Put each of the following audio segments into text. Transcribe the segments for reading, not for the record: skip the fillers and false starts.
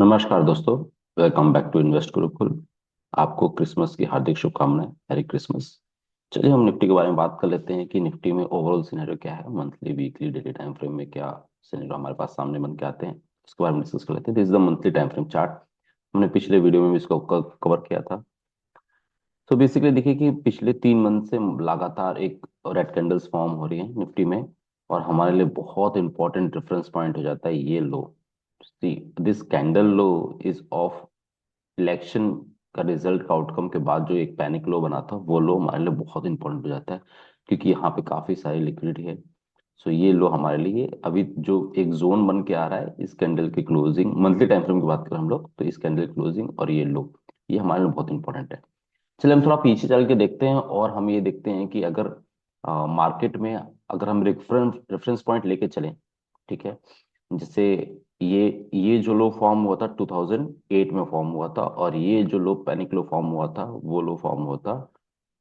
नमस्कार दोस्तों। Welcome back to invest Gurukul. आपको क्रिसमस की हार्दिक शुभकामनाएं। Merry Christmas. चलिए हम निफ्टी के बारे में बात कर लेते हैं कि निफ्टी में ओवरऑल सिनेरियो क्या है, monthly weekly daily time frame में क्या सिनेरियो हमारे पास सामने बन के आते हैं, उसके बारे में डिस्कस कर लेते हैं। This is the monthly time frame chart. हमने पिछले वीडियो में भी इसको कवर किया था। तो बेसिकली देखिए कि पिछले 3 मंथ से लगातार एक रेड कैंडल्स फॉर्म हो रही है निफ्टी में, और हमारे लिए बहुत इंपॉर्टेंट रेफरेंस पॉइंट हो जाता है ये लो। This candle low is of election का रिजल्ट का आउटकम के बाद जो एक पैनिक लो बना था, वो लो हमारे लिए बहुत इंपॉर्टेंट हो जाता है, क्योंकि यहाँ पे काफी सारी लिक्विडिटी है। सो ये लो हमारे लिए अभी जो एक जोन बन के आ रहा है, इस कैंडल की क्लोजिंग मंथली टाइम फ्रेम की बात करें हम लोग, तो इस कैंडल क्लोजिंग और ये लो, ये हमारे लिए बहुत इंपॉर्टेंट है। चलिए हम थोड़ा पीछे चल के देखते हैं और हम ये देखते हैं कि अगर मार्केट में अगर हम रेफरेंस रेफरेंस पॉइंट लेके चलें, ठीक है। जैसे ये जो लो फॉर्म हुआ था 2008 में फॉर्म हुआ था, और ये जो लो पैनिक लो फॉर्म हुआ था वो लो फॉर्म हुआ था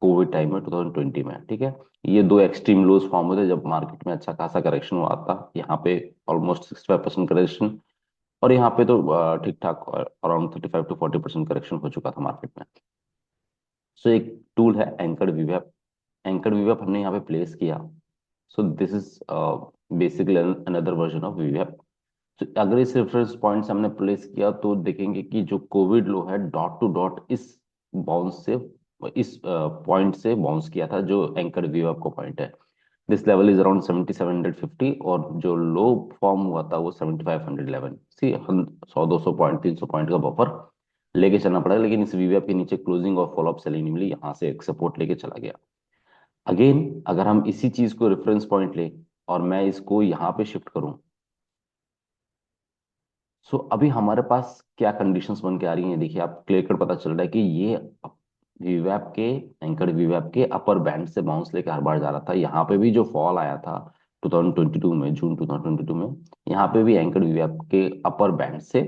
कोविड टाइम में 2020 में, ठीक है। ये दो एक्सट्रीम लोज फॉर्म हुए थे जब मार्केट में अच्छा खासा करेक्शन हुआ था। यहाँ पे ऑलमोस्ट 65% करेक्शन, और यहाँ पे तो ठीक ठाक अराउंड 35 to 40% करेक्शन हो चुका था मार्केट में। सो एक टूल है एंकर्ड वीवेप। एंकर्ड वीवेप हमने यहाँ पे प्लेस किया। So this is basically another version of वीवेप। तो अगर इस रेफरेंस पॉइंट से हमने प्लेस किया तो देखेंगे कि जो कोविड लो है डॉट टू डॉट इस बाउंस से, इस पॉइंट से बाउंस किया था, जो एंकर व्यू आपको पॉइंट है। दिस लेवल इज अराउंड 7750, और जो लो फॉर्म हुआ था वो 7511। सी हम 100 200 पॉइंट 300 पॉइंट का बफर लेके चलना पड़ेगा, लेकिन इस वीवीएफ के नीचे क्लोजिंग और फॉलोअप सेलिंग मिली, यहाँ से एक सपोर्ट लेके चला गया। अगेन अगर हम इसी चीज को रेफरेंस पॉइंट ले और मैं इसको यहाँ पे शिफ्ट करूं, सो अभी हमारे पास क्या कंडीशंस बन के आ रही हैं, देखिए आप क्लियर कट पता चल रहा है कि ये वीवैप के एंकर्ड वीवैप के अपर बैंड से बाउंस लेके हर बार जा रहा था। यहाँ पे भी जो फॉल आया था 2022 में, जून 2022 में, यहाँ पे भी एंकर्ड वीवैप के अपर बैंड से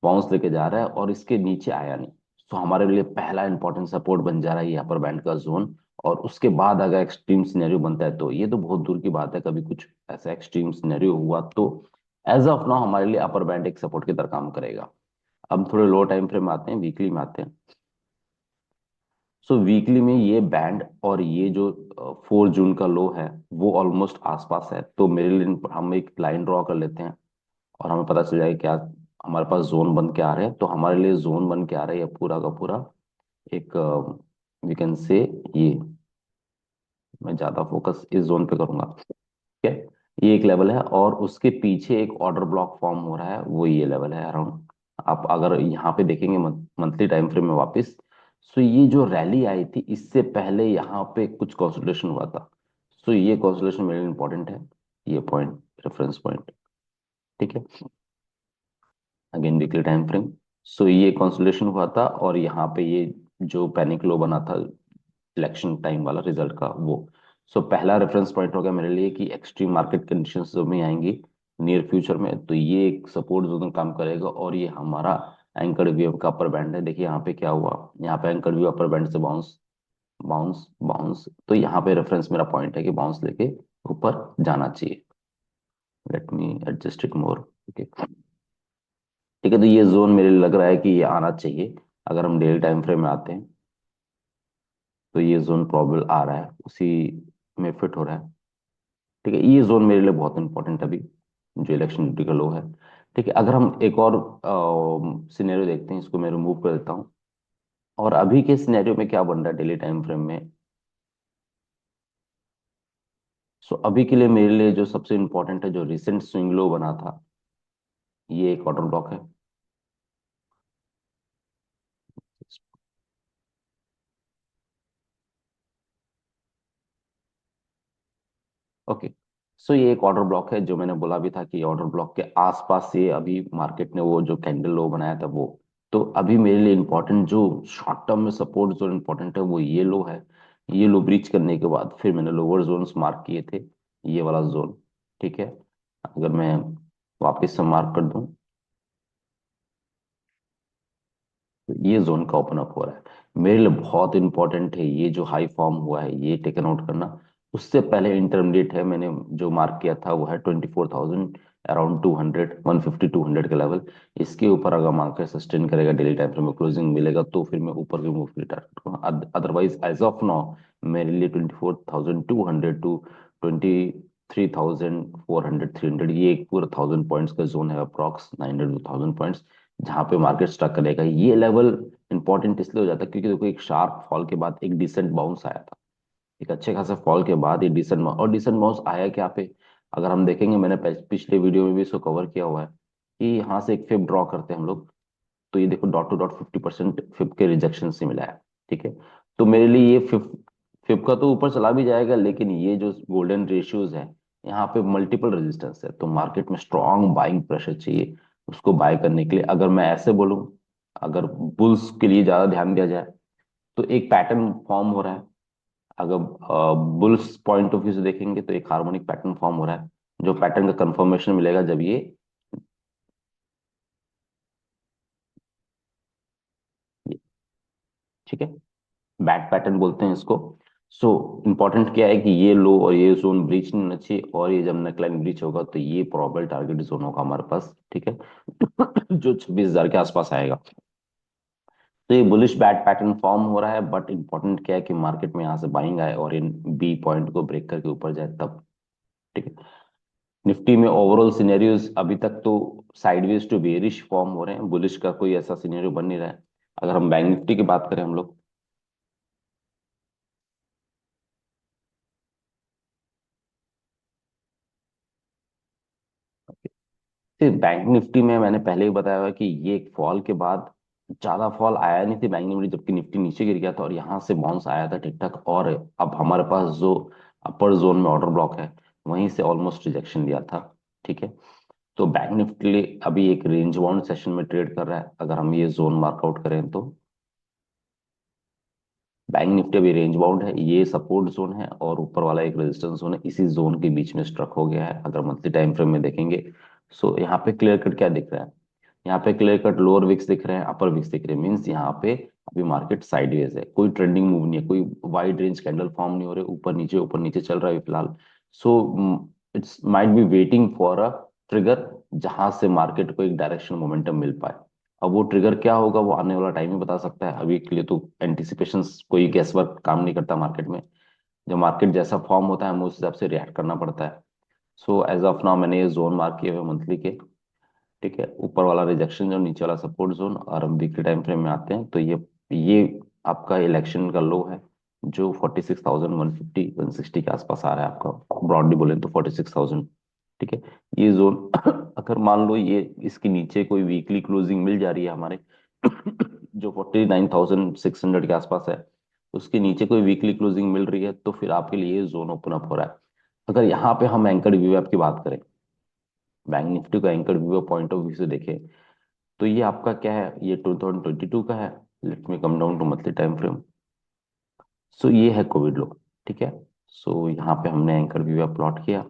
बाउंस लेके जा रहा है और इसके नीचे आया नहीं। तो हमारे लिए पहला इंपॉर्टेंट सपोर्ट बन जा रहा है ये अपर बैंड का जोन। और उसके बाद अगर एक्सट्रीम सिनेरियो बनता है, तो ये तो बहुत दूर की बात है, कभी कुछ ऐसा एक्सट्रीम सिनेरियो हुआ तो एज ऑफ नाउ हमारे लिए अपर बैंड एक सपोर्ट की तरह काम करेगा। अब थोड़े लो टाइम फ्रेम में आते हैं, वीकली में आते हैं। सो वीकली में ये बैंड और ये जो 4 जून का लो है वो ऑलमोस्ट आसपास है, तो मेरे लिए हम एक लाइन ड्रॉ कर लेते हैं और हमें पता चल जाएगा क्या हमारे पास जोन बन के आ रहे हैं। तो हमारे लिए जोन बन के आ रहा है ये पूरा का पूरा एक, वी कैन से, ये मैं ज्यादा फोकस इस जोन पे करूंगा, ठीक है। ये एक लेवल है और उसके पीछे एक ऑर्डर ब्लॉक फॉर्म हो रहा है, वो ये लेवल है अराउंड। आप अगर यहाँ पे देखेंगे मंथली टाइम फ्रेम में वापस, सो ये जो रैली आई थी इससे पहले यहाँ पे कुछ कंसोलिडेशन हुआ था। सो ये कंसोलिडेशन मेरे लिए इंपॉर्टेंट है, ये पॉइंट, रेफरेंस पॉइंट, ठीक है। Again weekly time frame. So ये कंसोलिडेशन हुआ था और यहाँ पे ये जो पैनिक लो बना था इलेक्शन टाइम वाला रिजल्ट का, वो। सो पहला रेफरेंस पॉइंट हो गया मेरे लिए कि एक्सट्रीम मार्केट कंडीशंस जो में आएंगी नियर फ्यूचर में, तो ये एक सपोर्ट जोन काम करेगा। और ये हमारा एंकर्ड व्यू का अपर बैंड है। देखिए यहाँ पे क्या हुआ, यहाँ पे एंकर्ड व्यू अपर बैंड से बाउंस बाउंस बाउंस, तो यहाँ पे रेफरेंस मेरा पॉइंट है कि बाउंस लेके ऊपर जाना चाहिए। Let me adjust it more, okay, ठीक है। तो ये जोन मेरे लिए लग रहा है कि ये आना चाहिए। अगर हम डेली टाइम फ्रेम में आते हैं तो ये जोन प्रॉबल आ रहा है, उसी में फिट हो रहा है, ठीक है। ये जोन मेरे लिए बहुत इंपॉर्टेंट है अभी, जो इलेक्शन ड्यूटी का लो है, ठीक है। अगर हम एक और सिनेरियो देखते हैं, इसको मैं रिमूव कर देता हूँ। और अभी के सिनेरियो में क्या बन रहा है डेली टाइम फ्रेम में, सो अभी के लिए मेरे लिए जो सबसे इंपॉर्टेंट है, जो रिसेंट स्विंग लो बना था, ये एक ऑर्डर ब्लॉक है, ओके। सो ये एक ऑर्डर ब्लॉक है, जो मैंने बोला भी था कि ऑर्डर ब्लॉक के आसपास से अभी मार्केट ने वो जो कैंडल लो बनाया था वो। तो अभी मेरे लिए इंपॉर्टेंट जो शॉर्ट टर्म में सपोर्ट जो इंपॉर्टेंट है वो ये लो है। ये लो ब्रीच करने के बाद फिर मैंने लोअर जोन्स मार्क किए थे, ये वाला जोन, ठीक है। अगर मैं वापस से मार्क कर दूं, तो ये जोन का ओपन अप हो रहा है। मेरे लिए बहुत इंपॉर्टेंट है ये जो हाई फॉर्म हुआ है ये टेकन आउट करना। उससे पहले इंटरमीडिएट है, मैंने जो मार्क किया था वो है 24,000 अराउंड 200, 150, 200 के लेवल। इसके ऊपर अगर मार्केट सस्टेन करेगा, डेली टाइम फ्रेम में क्लोजिंग मिलेगा, तो फिर मैं ऊपर की मूव की टारगेट करूँगा। अदरवाइज एज ऑफ नाउ मेरे लिए 24,200 टू 23,400, 300, ये एक पूरा 1,000 पॉइंट्स का जोन है, अप्रॉक्स 900 to 1,000 पॉइंट्स, जहाँ पे मार्केट स्टक करेगा। ये लेवल इंपॉर्टेंट इसलिए हो जाता है क्योंकि देखो एक शार्प फॉल के बाद एक डिसेंट बाउंस आया था, एक अच्छे खासे फॉल के बाद ये डिसेंट, और डिसेंट बाउंस आया क्या पे, अगर हम देखेंगे, मैंने पिछले वीडियो में भी इसको कवर किया हुआ है कि यहाँ से एक फिब ड्रॉ करते हैं हम लोग, तो ये देखो डॉट टू डॉट 50% फिब के रिजेक्शन से मिला है। ठीक है, तो मेरे लिए ये फिब फिब का तो ऊपर चला भी जाएगा, लेकिन ये जो गोल्डन रेशियोज है, यहाँ पे मल्टीपल रेजिस्टेंस है, तो मार्केट में स्ट्रॉन्ग बाइंग प्रेशर चाहिए उसको बाय करने के लिए। अगर मैं ऐसे बोलूं, अगर बुल्स के लिए ज्यादा ध्यान दिया जाए, तो एक पैटर्न फॉर्म हो रहा है। अगर बुल्स पॉइंट ऑफ व्यू से देखेंगे तो एक हार्मोनिक पैटर्न फॉर्म हो रहा है, जो पैटर्न का कंफर्मेशन मिलेगा जब ये, ठीक है, बैक पैटर्न बोलते हैं इसको। सो इंपॉर्टेंट क्या है कि ये लो और ये जोन ब्रीच नहीं होना चाहिए, और ये जब नेकलाइन ब्रीच होगा तो ये प्रॉबल टारगेट जोन होगा हमारे पास। ठीक है, जो 26,000 के आसपास आएगा। तो ये बुलिश बैट पैटर्न फॉर्म हो रहा है, बट इंपॉर्टेंट क्या है कि मार्केट में यहाँ से बाइंग आए और इन बी पॉइंट को ब्रेक करके ऊपर जाए तब। ठीक है, निफ्टी में ओवरऑल सिनेरियोज अभी तक तो साइडवेज टू बेरिश फॉर्म हो रहे हैं, बुलिश का कोई ऐसा सिनेरियो बन नहीं रहा है। अगर हम बैंक निफ्टी की बात करें हम लोग, फिर बैंक निफ्टी में मैंने पहले ही बताया हुआ कि ये एक फॉल के बाद ज्यादा फॉल आया नहीं थी बैंक निफ्टी, जबकि निफ्टी नीचे गिर गया था और यहाँ से बाउंस आया था ठीक ठाक, और अब हमारे पास जो अपर जोन में ऑर्डर ब्लॉक है, वहीं से ऑलमोस्ट रिजेक्शन लिया था। ठीक है, तो बैंक निफ्टी अभी एक रेंज बाउंड सेशन में ट्रेड कर रहा है। अगर हम ये जोन मार्कआउट करें तो बैंक निफ्टी अभी रेंज बाउंड है, ये सपोर्ट जोन है और ऊपर वाला एक रेजिस्टेंस जोन है, इसी जोन के बीच में स्ट्रक हो गया है। अगर मंथली टाइम फ्रेम में देखेंगे, सो यहाँ पे क्लियर कट क्या दिख रहा है, यहाँ पे क्लियर कट लोअर विक्स दिख रहे हैं, अपर विक्स दिख रहे हैं, मीन्स यहाँ पे अभी मार्केट साइडवेज है, कोई ट्रेंडिंग मूव नहीं है, कोई वाइड रेंज कैंडल फॉर्म नहीं हो रहे, ऊपर नीचे चल रहा है फिलहाल। So it's might be waiting for a trigger, जहां से मार्केट को एक डायरेक्शन मोमेंटम मिल पाए। अब वो ट्रिगर क्या होगा वो आने वाला टाइम ही बता सकता है, अभी के लिए तो एंटिसिपेशन, कोई गेस वर्क काम नहीं करता मार्केट में। जब मार्केट जैसा फॉर्म होता है हमें उस हिसाब से रिएक्ट करना पड़ता है। सो एज ऑफ नाउ मैंने ये जोन मार्क किए हुए मंथली के। ठीक है, ऊपर वाला रिजेक्शन जोन, नीचे वाला सपोर्ट जोन, और हम वीकली टाइम फ्रेम में आते हैं तो ये आपका इलेक्शन का लो है, जो 46,150, 160 के आसपास आ रहा है आपका, ब्रॉडली बोले तो 46,000। ठीक है, ये जोन अगर मान लो ये इसके नीचे कोई वीकली क्लोजिंग मिल जा रही है हमारे, जो 49,600 के आसपास है, उसके नीचे कोई वीकली क्लोजिंग मिल रही है, तो फिर आपके लिए ये जोन ओपन अप हो रहा है। अगर यहाँ पे हम एंकर व्यू की बात करें, बैंक निफ्टी को anchor view point of view से देखें, तो ये आपका क्या है, ये 2022 का है। Let me come down to monthly time frame. So ये है कोविड लो। ठीक है, सो यहाँ पे हमने एंकर व्यू प्लॉट किया,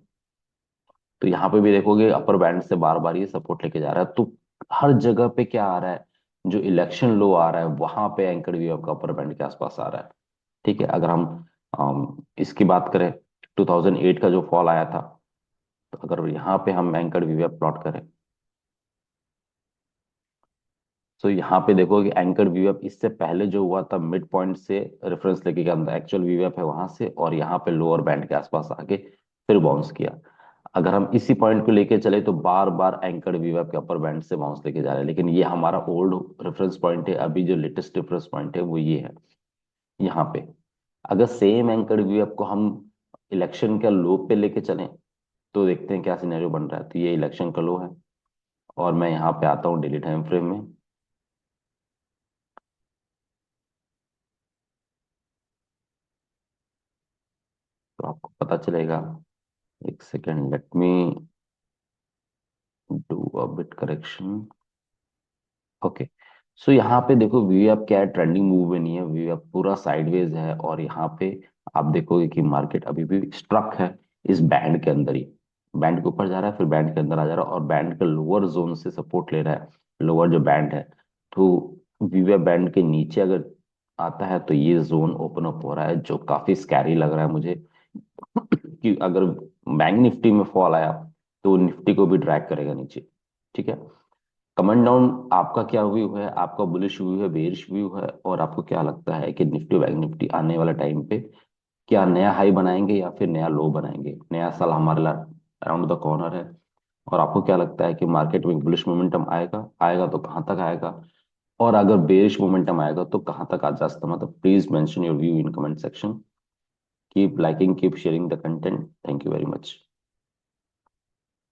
तो यहाँ पे भी देखोगे अपर बैंड से बार बार ये सपोर्ट लेके जा रहा है, तो हर जगह पे क्या आ रहा है, जो इलेक्शन लो आ रहा है वहां पे एंकर व्यू आपका अपर बैंड के आसपास आ रहा है। ठीक है, अगर हम इसकी बात करें, 2008 का जो फॉल आया था, तो अगर यहाँ पे हम एंकर व्यू प्लॉट करें, तो यहाँ पे देखो कि एंकर वीवअप इससे पहले जो हुआ था मिड पॉइंट से रेफरेंस लेके क्या था, एक्चुअल वीवअप है वहां से, और यहाँ पे लोअर बैंड के आसपास आके फिर बाउंस किया। अगर हम इसी पॉइंट को लेके चले तो बार बार एंकर वीवअप के अपर बैंड से बाउंस लेके जा रहे हैं, लेकिन ये हमारा ओल्ड रेफरेंस पॉइंट है, अभी जो लेटेस्ट रेफरेंस पॉइंट है वो ये है यहाँ पे। अगर सेम एंकर वीवअप को हम इलेक्शन के लो पे लेके चलें, तो देखते हैं क्या सिनेरियो बन रहा है। तो ये इलेक्शन का लो है, और मैं यहाँ पे आता हूँ डेली टाइम फ्रेम में, तो आपको पता चलेगा। एक second, let me do a bit correction. Okay, so यहाँ पे देखो व्यू अप क्या है, ट्रेंडिंग मूव में नहीं है, व्यू अप पूरा साइडवेज है, और यहाँ पे आप देखोगे कि मार्केट अभी भी स्ट्रक है इस बैंड के अंदर ही, बैंड के ऊपर जा रहा है फिर बैंड के अंदर आ जा रहा है, और बैंड के लोअर जोन से सपोर्ट ले रहा है, लोअर जो बैंड है। तो व्यू अप बैंड के नीचे अगर आता है तो ये जोन ओपन अप हो रहा है, जो काफी स्कैरी लग रहा है मुझे, कि अगर बैंक निफ्टी में फॉल आया तो निफ्टी को भी ड्रैग करेगा नीचे। ठीक है। कमेंट डाउन आपका क्या व्यू है, आपका बुलिश व्यू है, बेरिश व्यू है, और आपको क्या लगता है कि निफ्टी बैंक निफ्टी आने वाला टाइम पे क्या नया हाई बनाएंगे या फिर नया लो बनाएंगे। नया साल हमारे लिए अराउंड द कॉर्नर है, और आपको क्या लगता है कि मार्केट में बुलिश मोमेंटम आएगा, आएगा तो कहाँ तक आएगा, और अगर बेरिश मोमेंटम आएगा तो कहाँ तक आ जा सकता है। मतलब please mention your view in comment section. Keep liking, keep sharing the content. Thank you very much.